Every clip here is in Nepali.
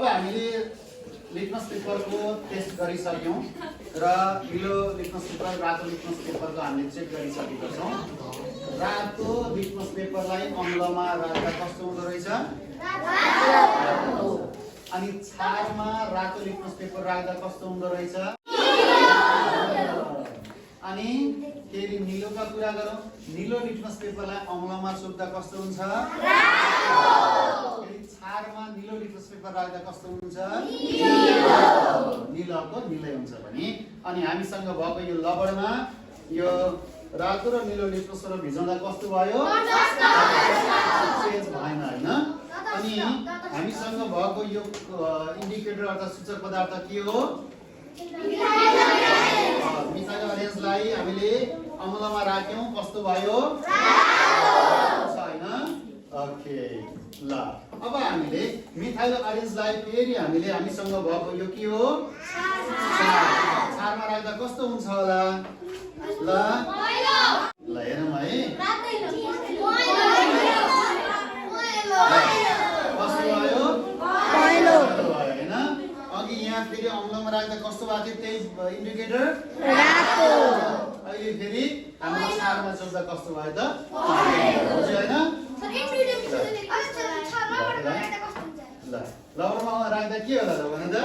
हामीले लिटमस पेपरको टेस्ट गरिसक्यौँ र निलो लिटमस पेपर रातो लिटमस पेपरको हामीले चेक गरिसकेका छौँ। रातो लिटमस पेपरलाई अम्लमा राख्दा कस्तो हुँदो रहेछ? अनि छारमा रातो लिटमस पेपर राख्दा कस्तो हुँदो रहेछ? अनि फेरि निलोका कुरा गरौँ। निलो लिटमस पेपरलाई अम्लमा सोध्दा कस्तो हुन्छ? फेरि छारमा निलो लिटमस पेपर राख्दा कस्तो हुन्छ? निलोको निलै हुन्छ भने। अनि हामीसँग भएको यो लबडमा यो रातो र निलो लिटमस पेपर भिजाउँदा कस्तो भयो? चेन्ज भएन हैन। अनि हामीसँग भएको यो इन्डिकेटर अर्थात् सूचक पदार्थ के हो? मिथाइल अरेन्जलाई हामीले अम्लमा राख्यौं, कस्तो भयो? छैन। ओके ल अब हामीले मिथाइल अरेन्जलाई फेरि हामीले हामीसँग भएको यो के हो? छारमा राख्दा कस्तो हुन्छ होला? ल हेरौँ है। कस्तो भयो? पहेँलो भयो हैन। अघि यहाँ फेरि अम्लमा राख्दा कस्तो भएको थियो त्यही इन्डिकेटर? रातो। अहिले फेरि हाम्रो छारमा सोध्दा कस्तो भयो त? बुझ्यो हैन? ल लवरमा राख्दा के होला त भन त?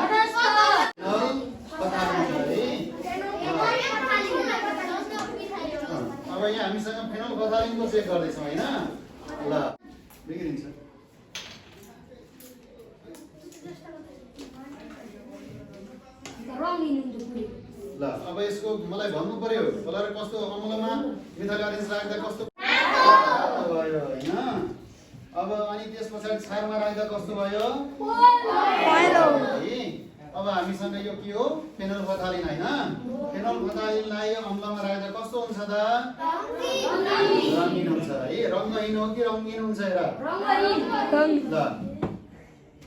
अब यहाँ हामीसँग फेनल बथालिनको चेक गर्दैछौँ हैन। ल बिग्रिन्छ। ल अब यसको मलाई भन्नु पर्यो कलर कस्तो अम्लमा मिथाइल अरेन्ज राख्दा कस्तो भयो हैन। अब अनि त्यसपछि छारमा राख्दा कस्तो भयो? पहेँलो। अब हामीसँग यो के हो? फेनल बथालिन हैन। फेनल बथालिनलाई अम्लमा राख्दा कस्तो हुन्छ त? रङ्गीन हुन्छ है। रङ्गहीन हो कि रङ्गीन हुन्छ हेर? रङ्गहीन। ल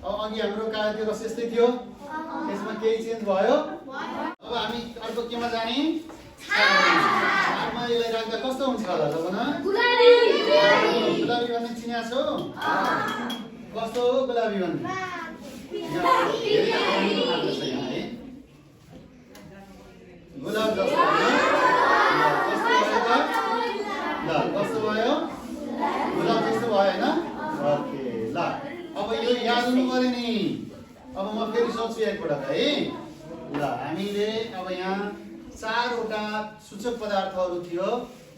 अब अघि हाम्रो कागजको रस यस्तै थियो, त्यसमा केही चेन्ज भयो? अब हामी अर्को केमा जाने? छारमा यसलाई राख्दा कस्तो हुन्छ होला त भन? गुलाबी। गुलाबी भन्ने चिन्या छौ? कस्तो हो गुलाबी भन्ने? गुलाब जस्तो होइन? कस्तो भयो त? ल कस्तो भयो? गुलाब जस्तो भयो होइन? ओके ल अब यो याद हुनु पर्यो नि। अब म फेरि सोध्छु एकपटक है। ल हामीले अब यहाँ 4वटा सूचक पदार्थहरू थियो।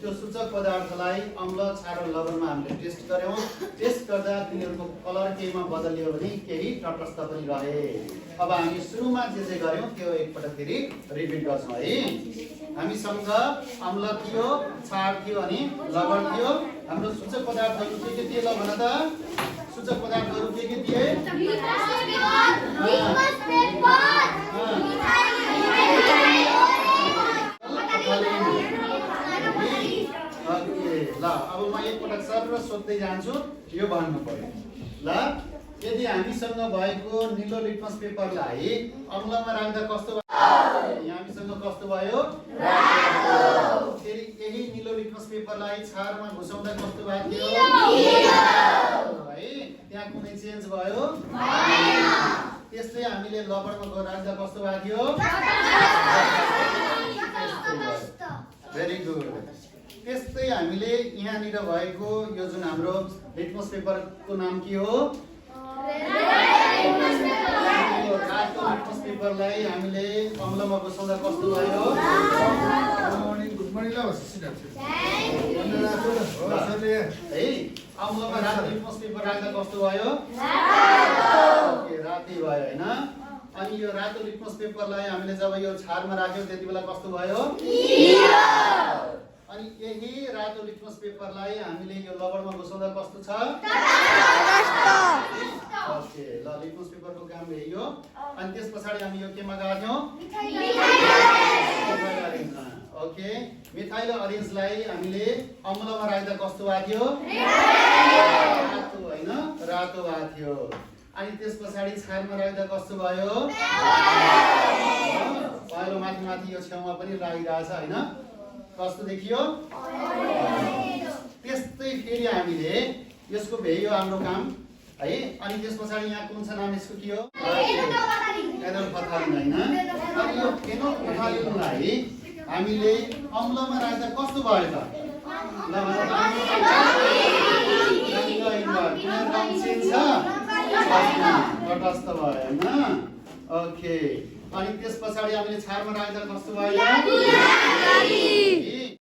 त्यो सूचक पदार्थलाई अम्ल, क्षार र लवणमा हामीले टेस्ट गर्यौं। टेस्ट गर्दा तिनीहरूको कलर केहीमा बदलियो भने केही तटस्थ पनि रहे। अब हामी सुरुमा जे गर्यौं त्यो एकपटक फेरि रिपिट गर्छौं है। हामीसँग अम्ल थियो, क्षार थियो अनि लवण थियो। हाम्रो सूचक पदार्थहरू के थिए ल भन त? सूचक पदार्थहरू के थिए? ल अब म एकपटक सरल सोध्दै जान्छु, यो भन्नु पर्यो। ल यदि हामीसँग भएको निलो लिटमस पेपरलाई अम्लमा राख्दा कस्तो भयो? हामीसँग कस्तो भयो? रातो। फेरि यही निलो लिटमस पेपरलाई क्षारमा घुसाउँदा कस्तो भएको थियो? है त्यहाँ कुनै चेन्ज भयो? भएन। त्यस्तै हामीले लवणमा राख्दा कस्तो भएको थियो? Very good. त्यस्तै हामीले यहाँनिर भएको यो जुन हाम्रो लिटमस पेपरको नाम के हो? रातो लिटमस पेपरलाई हामीले अम्लमा घुसाउँदा कस्तो भयो? गुड मर्निङ ल है अम्लमा रातो लिटमस पेपर राख्दा कस्तो भयो? रातै भयो हैन। अनि यो रातो लिटमस पेपरलाई हामीले जब यो छारमा राख्यौं त्यति बेला कस्तो भयो? अनि यही रातो लिटमस पेपरलाई हामीले यो लवणमा घुसाउँदा कस्तो छ? ओके ल लिटमस पेपरको काम यही हो। अनि त्यसपछि हामी यो केमा गएको थियौं? Methyl orange. ओके मिथाइल अरेन्जलाई हामीले अम्लमा राख्दा कस्तो भएको थियो? रातो हैन, रातो भएको थियो। अनि त्यसपछि छारमा राख्दा कस्तो भयो? पहेँलो माथि माथि यो छेउमा पनि लागिरहेछ हैन? कस्तो देखियो? त्यस्तै फेरि हामीले यसको भेयो हाम्रो काम है। अनि त्यस पछाडि यहाँ कुन छ नाम यसको के हो एनोल्फथालिन हैन। अनि यो एनोल्फथालिनलाई हामीले अम्लमा राख्दा कस्तो भयो त ल तटस्थ भयो हैन। ओके अनि त्यस पछाडि हामीले क्षारमा राख्दा कस्तो भयो